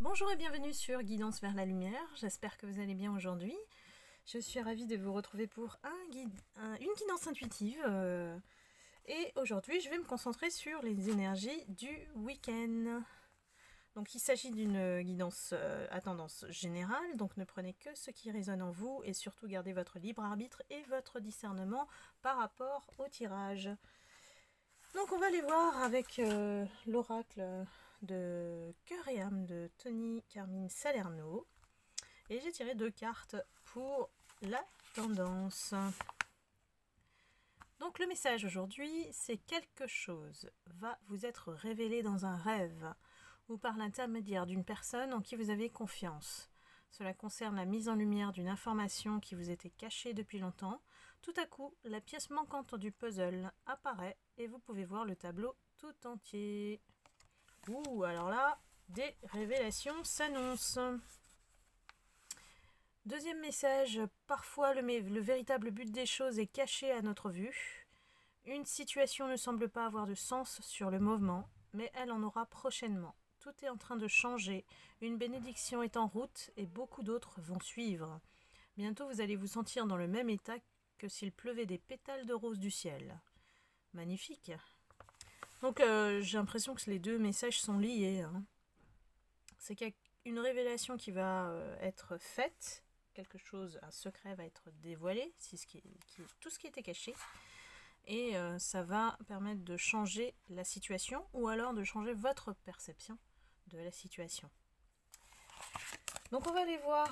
Bonjour et bienvenue sur Guidance vers la lumière, j'espère que vous allez bien aujourd'hui. Je suis ravie de vous retrouver pour une guidance intuitive et aujourd'hui je vais me concentrer sur les énergies du week-end. Donc il s'agit d'une guidance à tendance générale, donc ne prenez que ce qui résonne en vous et surtout gardez votre libre arbitre et votre discernement par rapport au tirage. Donc on va aller voir avec l'oracle de Cœur et âme de Tony Carmine Salerno. Et j'ai tiré 2 cartes pour la tendance. Donc le message aujourd'hui, c'est quelque chose va vous être révélé dans un rêve ou par l'intermédiaire d'une personne en qui vous avez confiance. Cela concerne la mise en lumière d'une information qui vous était cachée depuis longtemps. Tout à coup, la pièce manquante du puzzle apparaît et vous pouvez voir le tableau tout entier. Ouh, alors là, des révélations s'annoncent. Deuxième message, parfois le véritable but des choses est caché à notre vue. Une situation ne semble pas avoir de sens sur le mouvement, mais elle en aura prochainement. Tout est en train de changer, une bénédiction est en route et beaucoup d'autres vont suivre. Bientôt vous allez vous sentir dans le même état que s'il pleuvait des pétales de rose du ciel. Magnifique. Donc j'ai l'impression que les deux messages sont liés. C'est qu'il y a une révélation qui va être faite, quelque chose, un secret va être dévoilé, c'est tout ce qui était caché. Et ça va permettre de changer la situation ou alors de changer votre perception de la situation. Donc on va aller voir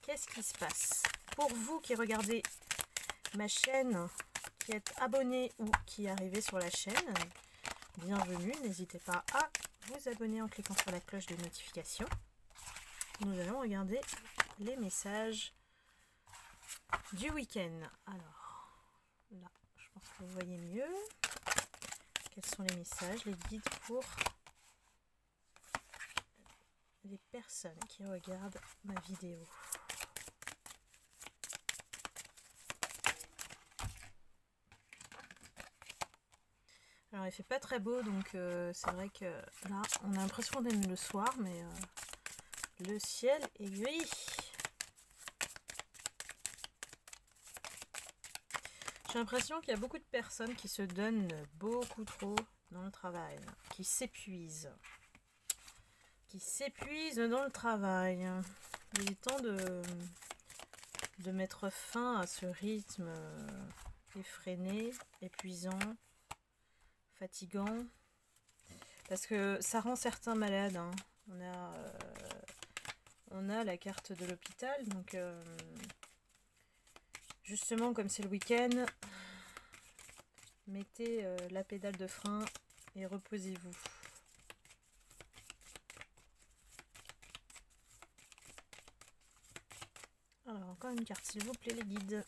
qu'est-ce qui se passe. Pour vous qui regardez ma chaîne, qui êtes abonné ou qui arrivez sur la chaîne, bienvenue, n'hésitez pas à vous abonner en cliquant sur la cloche de notification. Nous allons regarder les messages du week-end. Alors, là, je pense que vous voyez mieux. Quels sont les messages, les guides pour les personnes qui regardent ma vidéo. Alors il fait pas très beau, donc c'est vrai que là on a l'impression d'être le soir, mais le ciel est gris. J'ai l'impression qu'il y a beaucoup de personnes qui se donnent beaucoup trop dans le travail, qui s'épuisent dans le travail. Il est temps de mettre fin à ce rythme effréné, épuisant, fatigant, parce que ça rend certains malades. On a la carte de l'hôpital, donc justement comme c'est le week-end, mettez la pédale de frein et reposez-vous. Alors encore une carte s'il vous plaît les guides.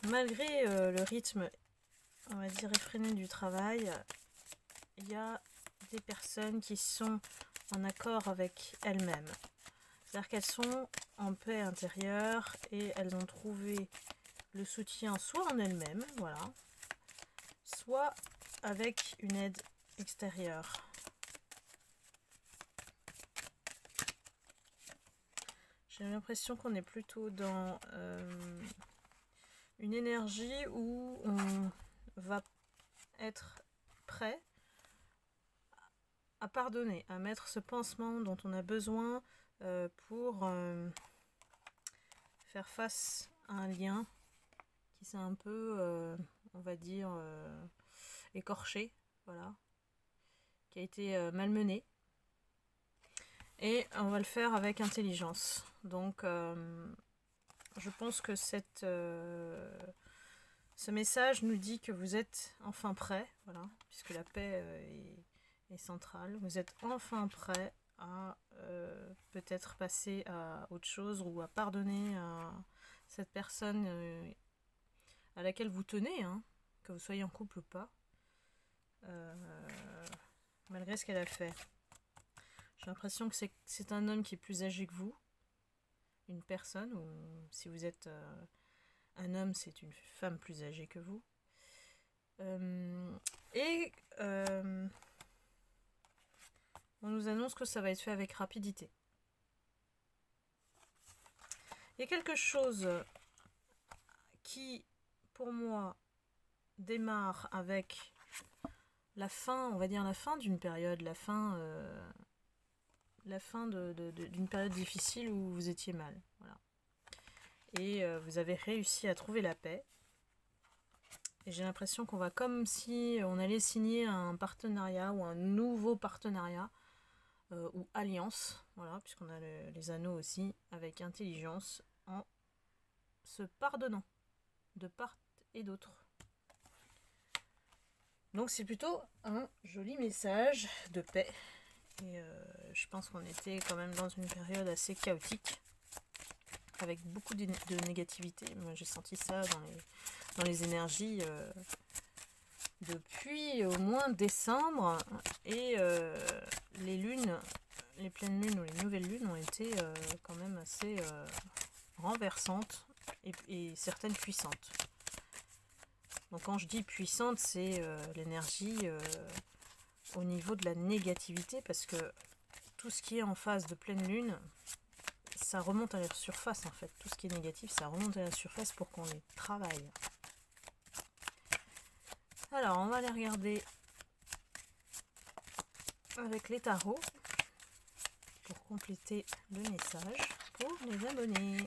Malgré le rythme, on va dire, effréné du travail, il y a des personnes qui sont en accord avec elles-mêmes. C'est-à-dire qu'elles sont en paix intérieure et elles ont trouvé le soutien soit en elles-mêmes, voilà, soit avec une aide extérieure. J'ai l'impression qu'on est plutôt dans une énergie où on va être prêt à pardonner, à mettre ce pansement dont on a besoin pour faire face à un lien qui s'est un peu, on va dire, écorché, voilà, qui a été malmené. Et on va le faire avec intelligence. Donc, je pense que ce message nous dit que vous êtes enfin prêt, voilà, puisque la paix est centrale. Vous êtes enfin prêt à peut-être passer à autre chose ou à pardonner à cette personne à laquelle vous tenez, que vous soyez en couple ou pas, malgré ce qu'elle a fait. J'ai l'impression que c'est un homme qui est plus âgé que vous, une personne, ou si vous êtes un homme, c'est une femme plus âgée que vous. On nous annonce que ça va être fait avec rapidité. Il y a quelque chose qui, pour moi, démarre avec la fin, on va dire la fin d'une période, la fin d'une période difficile où vous étiez mal. Voilà. Et vous avez réussi à trouver la paix. Et j'ai l'impression qu'on va comme si on allait signer un partenariat ou un nouveau partenariat ou alliance, voilà, puisqu'on a les anneaux aussi, avec intelligence, en se pardonnant de part et d'autre. Donc c'est plutôt un joli message de paix. Et je pense qu'on était quand même dans une période assez chaotique, avec beaucoup de négativité. Moi j'ai senti ça dans les énergies depuis au moins décembre. Et les lunes, les pleines lunes ou les nouvelles lunes ont été quand même assez renversantes et certaines puissantes. Donc quand je dis puissante, c'est l'énergie au niveau de la négativité, parce que tout ce qui est en phase de pleine lune, ça remonte à la surface en fait. Tout ce qui est négatif, ça remonte à la surface pour qu'on les travaille. Alors, on va les regarder avec les tarots pour compléter le message pour les abonnés.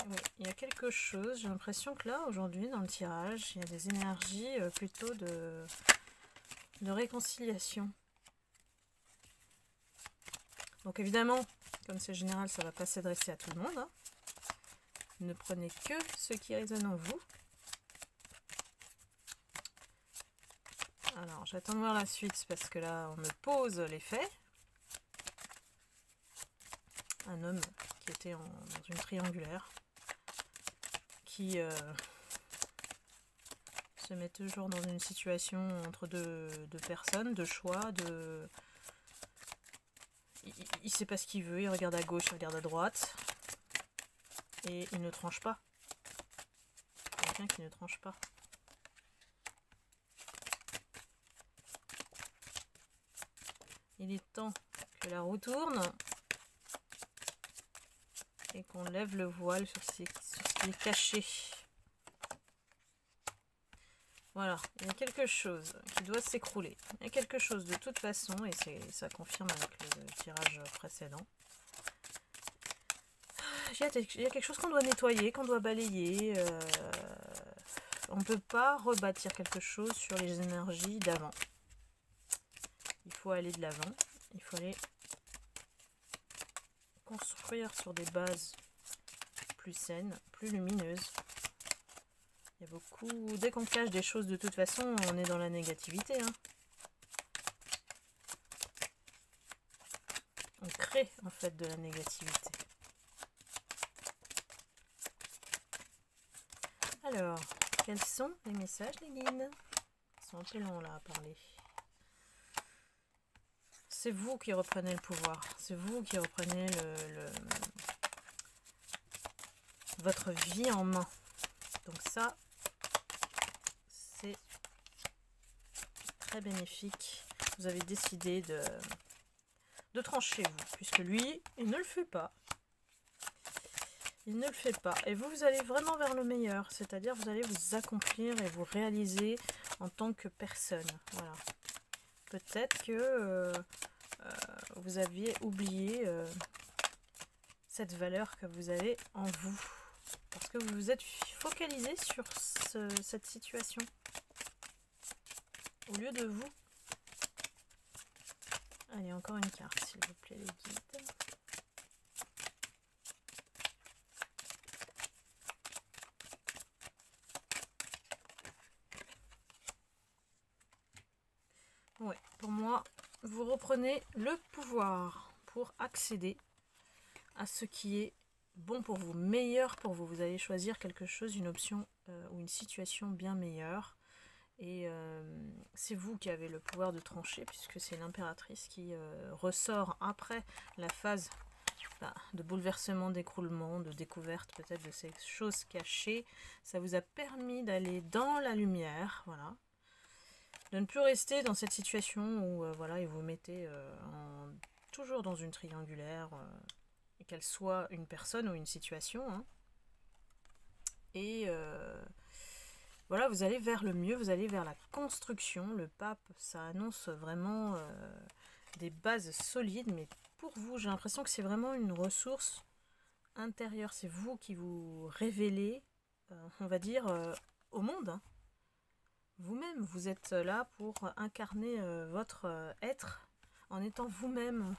Oui, il y a quelque chose, j'ai l'impression que là, aujourd'hui, dans le tirage, il y a des énergies plutôt de réconciliation. Donc évidemment, comme c'est général, ça ne va pas s'adresser à tout le monde. Hein. Ne prenez que ce qui résonne en vous. Alors, j'attends de voir la suite, parce que là, on me pose les faits. Un homme qui était dans une triangulaire, qui se met toujours dans une situation entre deux personnes, de choix, il sait pas ce qu'il veut, il regarde à gauche, il regarde à droite, et il ne tranche pas. Quelqu'un qui ne tranche pas. Il est temps que la roue tourne et qu'on lève le voile sur ce qui est caché. Voilà, il y a quelque chose qui doit s'écrouler. Il y a quelque chose de toute façon, et ça confirme avec le tirage précédent. Il y a quelque chose qu'on doit nettoyer, qu'on doit balayer. On ne peut pas rebâtir quelque chose sur les énergies d'avant. Il faut aller de l'avant. Il faut aller construire sur des bases plus saines, plus lumineuses. Il y a beaucoup... Dès qu'on cache des choses de toute façon, on est dans la négativité. Hein. On crée en fait de la négativité. Alors, quels sont les messages, les guides? Ils sont un peu longs là à parler. C'est vous qui reprenez le pouvoir. C'est vous qui reprenez votre vie en main. Donc ça, c'est très bénéfique. Vous avez décidé de trancher, vous, puisque lui, il ne le fait pas. Il ne le fait pas. Et vous, vous allez vraiment vers le meilleur. C'est-à-dire, vous allez vous accomplir et vous réaliser en tant que personne. Voilà. Peut-être que vous aviez oublié cette valeur que vous avez en vous. Parce que vous vous êtes focalisé sur cette situation. Au lieu de vous. Allez, encore une carte, s'il vous plaît, les guides. Ouais, pour moi, vous reprenez le pouvoir pour accéder à ce qui est bon pour vous, meilleur pour vous. Vous allez choisir quelque chose, une option ou une situation bien meilleure. Et c'est vous qui avez le pouvoir de trancher, puisque c'est l'impératrice qui ressort après la phase de bouleversement, d'écroulement, de découverte peut-être de ces choses cachées. Ça vous a permis d'aller dans la lumière, voilà. De ne plus rester dans cette situation où voilà, et vous mettez toujours dans une triangulaire, et qu'elle soit une personne ou une situation. Hein. Et voilà, vous allez vers le mieux, vous allez vers la construction. Le pape, ça annonce vraiment des bases solides, mais pour vous, j'ai l'impression que c'est vraiment une ressource intérieure. C'est vous qui vous révélez, on va dire, au monde. Hein. Vous-même, vous êtes là pour incarner votre être en étant vous-même.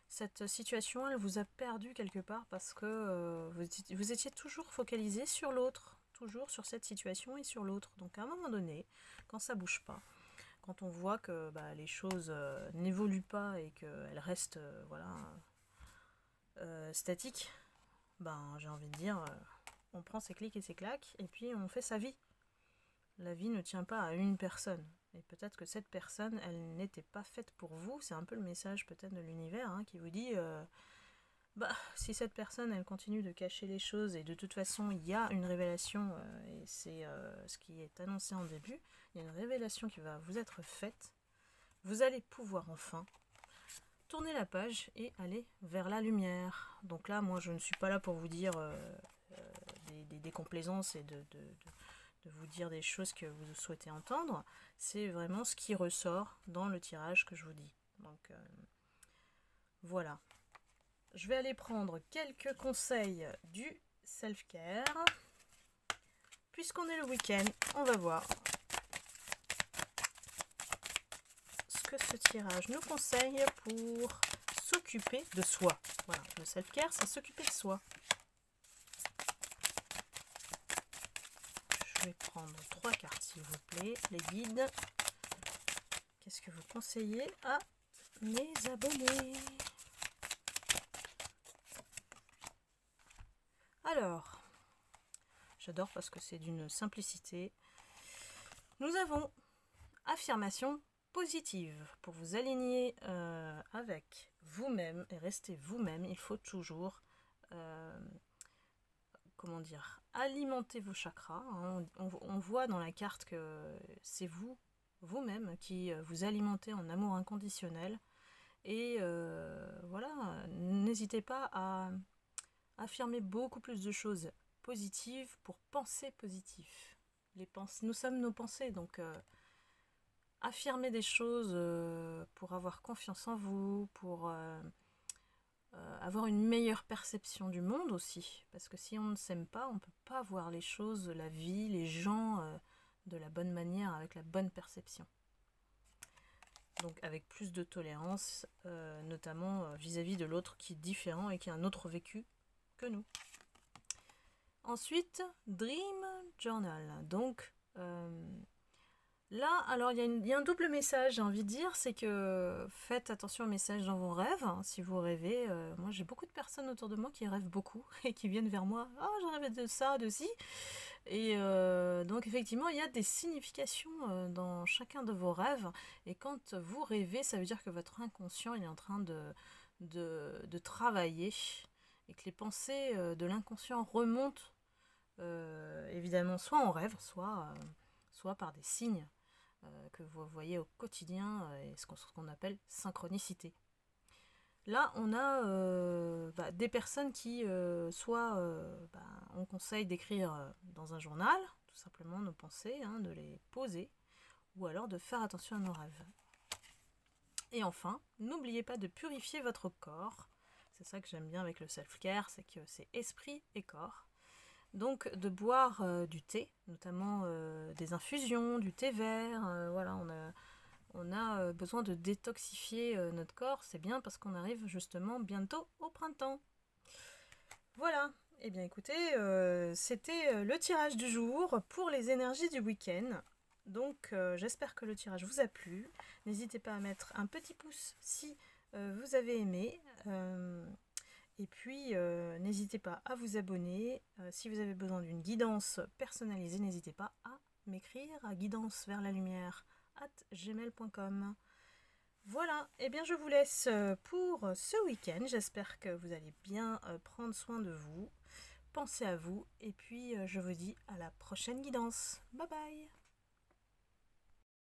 Cette situation, elle vous a perdu quelque part parce que vous étiez toujours focalisé sur l'autre, toujours sur cette situation et sur l'autre. Donc à un moment donné, quand ça bouge pas, quand on voit que les choses n'évoluent pas et qu'elles restent statiques, j'ai envie de dire, on prend ses clics et ses claques et puis on fait sa vie. La vie ne tient pas à une personne. Et peut-être que cette personne, elle n'était pas faite pour vous. C'est un peu le message peut-être de l'univers qui vous dit si cette personne, elle continue de cacher les choses, et de toute façon, il y a une révélation, et c'est ce qui est annoncé en début, il y a une révélation qui va vous être faite. Vous allez pouvoir enfin tourner la page et aller vers la lumière. Donc là, moi, je ne suis pas là pour vous dire des complaisances et de vous dire des choses que vous souhaitez entendre. C'est vraiment ce qui ressort dans le tirage que je vous dis. Donc voilà. Je vais aller prendre quelques conseils du self-care. Puisqu'on est le week-end, on va voir ce que ce tirage nous conseille pour s'occuper de soi. Voilà, le self-care, c'est s'occuper de soi. Je vais prendre 3 cartes s'il vous plaît, les guides. Qu'est-ce que vous conseillez à mes abonnés? Alors, j'adore parce que c'est d'une simplicité. Nous avons affirmation positive. Pour vous aligner avec vous-même et rester vous-même, il faut toujours alimenter vos chakras. Hein. On voit dans la carte que c'est vous-même, qui vous alimentez en amour inconditionnel. Et voilà, n'hésitez pas à affirmer beaucoup plus de choses positives pour penser positif. Nous sommes nos pensées, donc affirmer des choses pour avoir confiance en vous, pour avoir une meilleure perception du monde aussi. Parce que si on ne s'aime pas, on ne peut pas voir les choses, la vie, les gens de la bonne manière, avec la bonne perception. Donc avec plus de tolérance, notamment vis-à-vis de l'autre qui est différent et qui a un autre vécu que nous. Ensuite, Dream Journal. Donc là, alors il y a un double message, j'ai envie de dire, c'est que faites attention aux messages dans vos rêves. Hein, si vous rêvez, moi j'ai beaucoup de personnes autour de moi qui rêvent beaucoup et qui viennent vers moi. Ah, je rêvais de ça, de ci. Et donc effectivement, il y a des significations dans chacun de vos rêves. Et quand vous rêvez, ça veut dire que votre inconscient il est en train de travailler et que les pensées de l'inconscient remontent évidemment soit en rêve, soit par des signes que vous voyez au quotidien et ce qu'on appelle synchronicité. Là, on a des personnes qui on conseille d'écrire dans un journal, tout simplement nos pensées, de les poser, ou alors de faire attention à nos rêves. Et enfin, n'oubliez pas de purifier votre corps. C'est ça que j'aime bien avec le self-care, c'est que c'est esprit et corps. Donc de boire du thé, notamment des infusions, du thé vert, voilà, on a besoin de détoxifier notre corps, c'est bien parce qu'on arrive justement bientôt au printemps. Voilà, et bien écoutez, c'était le tirage du jour pour les énergies du week-end. Donc j'espère que le tirage vous a plu. N'hésitez pas à mettre un petit pouce si vous avez aimé. Et puis, n'hésitez pas à vous abonner. Si vous avez besoin d'une guidance personnalisée, n'hésitez pas à m'écrire à guidanceverslalumière@gmail.com. Voilà, et bien je vous laisse pour ce week-end. J'espère que vous allez bien prendre soin de vous. Pensez à vous, et puis je vous dis à la prochaine guidance. Bye bye!